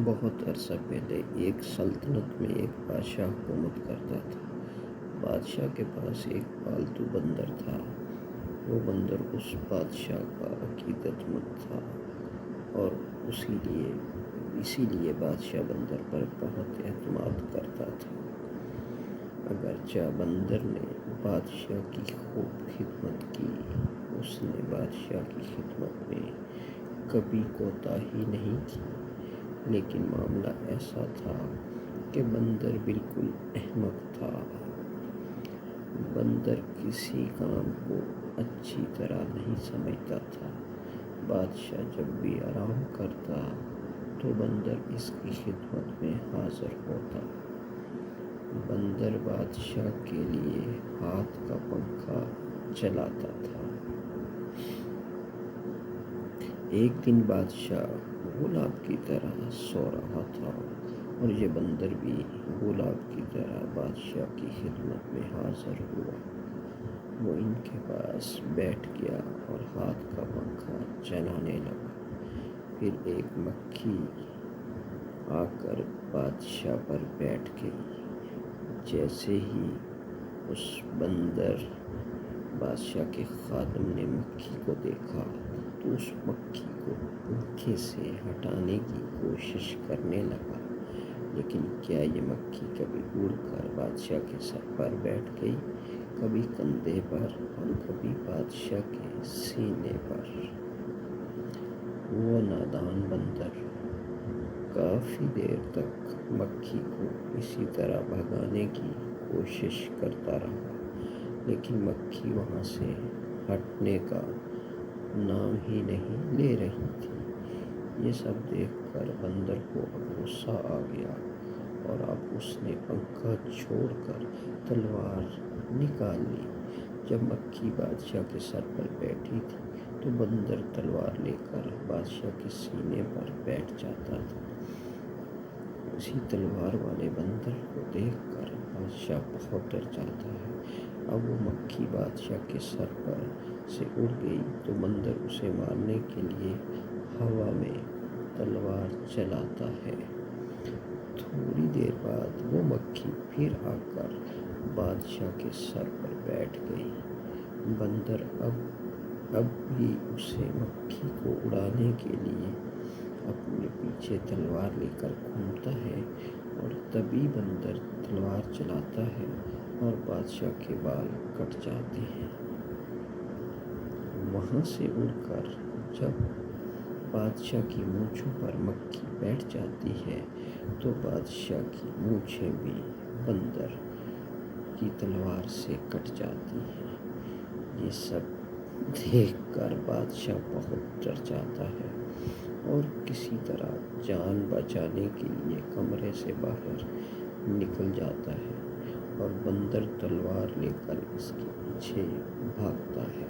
بہت عرصہ پہلے ایک سلطنت میں ایک بادشاہ حکومت کرتا تھا۔ بادشاہ کے پاس ایک پالتو بندر تھا۔ وہ بندر اس بادشاہ کا عقیدت مند تھا اور اسی لیے بادشاہ بندر پر بہت اعتماد کرتا تھا۔ اگرچہ بندر نے بادشاہ کی خوب خدمت کی، اس نے بادشاہ کی خدمت میں کبھی کوتاہی نہیں کی، لیکن معاملہ ایسا تھا کہ بندر بالکل احمق تھا۔ بندر کسی کام کو اچھی طرح نہیں سمجھتا تھا۔ بادشاہ جب بھی آرام کرتا تو بندر اس کی خدمت میں حاضر ہوتا۔ بندر بادشاہ کے لیے ہاتھ کا پنکھا چلاتا تھا۔ ایک دن بادشاہ گلاب کی طرح سو رہا تھا اور یہ بندر بھی گلاب کی طرح بادشاہ کی خدمت میں حاضر ہوا۔ وہ ان کے پاس بیٹھ گیا اور ہاتھ کا پنکھا چلانے لگا۔ پھر ایک مکھی آ کر بادشاہ پر بیٹھ گئی۔ جیسے ہی اس بادشاہ کے خادم نے مکھی کو دیکھا تو اس مکھی کو پنکھے سے ہٹانے کی کوشش کرنے لگا، لیکن کیا یہ مکھی کبھی اڑ کر بادشاہ کے سر پر بیٹھ گئی، کبھی کندھے پر اور کبھی بادشاہ کے سینے پر۔ وہ نادان بندر کافی دیر تک مکھی کو اسی طرح بھگانے کی کوشش کرتا رہا، لیکن مکھی وہاں سے ہٹنے کا نام ہی نہیں لے رہی تھی۔ یہ سب دیکھ کر بندر کو اب غصہ آ گیا اور اب اس نے پنکھا چھوڑ کر تلوار نکال لی۔ جب مکھی بادشاہ کے سر پر بیٹھی تھی تو بندر تلوار لے کر بادشاہ کے سینے پر بیٹھ جاتا تھا۔ اسی تلوار والے بندر کو دیکھ کر بادشاہ بہت ڈر جاتا ہے۔ اب وہ مکھی بادشاہ کے سر پر سے اڑ گئی تو بندر اسے مارنے کے لیے ہوا میں تلوار چلاتا ہے۔ تھوڑی دیر بعد وہ مکھی پھر آ کر بادشاہ کے سر پر بیٹھ گئی۔ بندر اب بھی اسے مکھی کو اڑانے کے لیے اپنے پیچھے تلوار لے کر گھومتا ہے اور تبھی بندر تلوار چلاتا ہے اور بادشاہ کے بال کٹ جاتے ہیں۔ وہاں سے اڑ کر جب بادشاہ کی مونچھوں پر مکھی بیٹھ جاتی ہے تو بادشاہ کی مونچھیں بھی بندر کی تلوار سے کٹ جاتی ہیں۔ یہ سب دیکھ کر بادشاہ بہت ڈر جاتا ہے اور کسی طرح جان بچانے کے لیے کمرے سے باہر نکل جاتا ہے اور بندر تلوار لے کر اس کے پیچھے بھاگتا ہے۔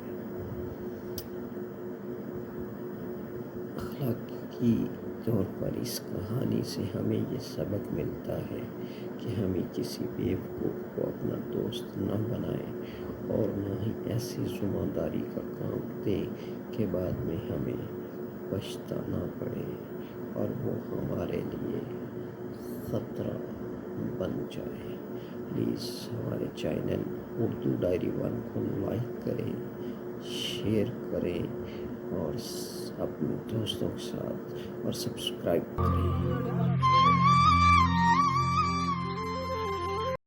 اخلاقی طور پر اس کہانی سے ہمیں یہ سبق ملتا ہے کہ ہمیں کسی بیوقوف کو اپنا دوست نہ بنائیں اور نہ ہی ایسی ذمہ داری کا کام دیں کہ بعد میں ہمیں پچھتانا پڑے اور وہ ہمارے لیے خطرہ بن جائے۔ پلیز ہمارے چینل اردو ڈائری 1 کو لائک کریں، شیئر کریں اور اپنے دوستوں کے ساتھ اور سبسکرائب کریں۔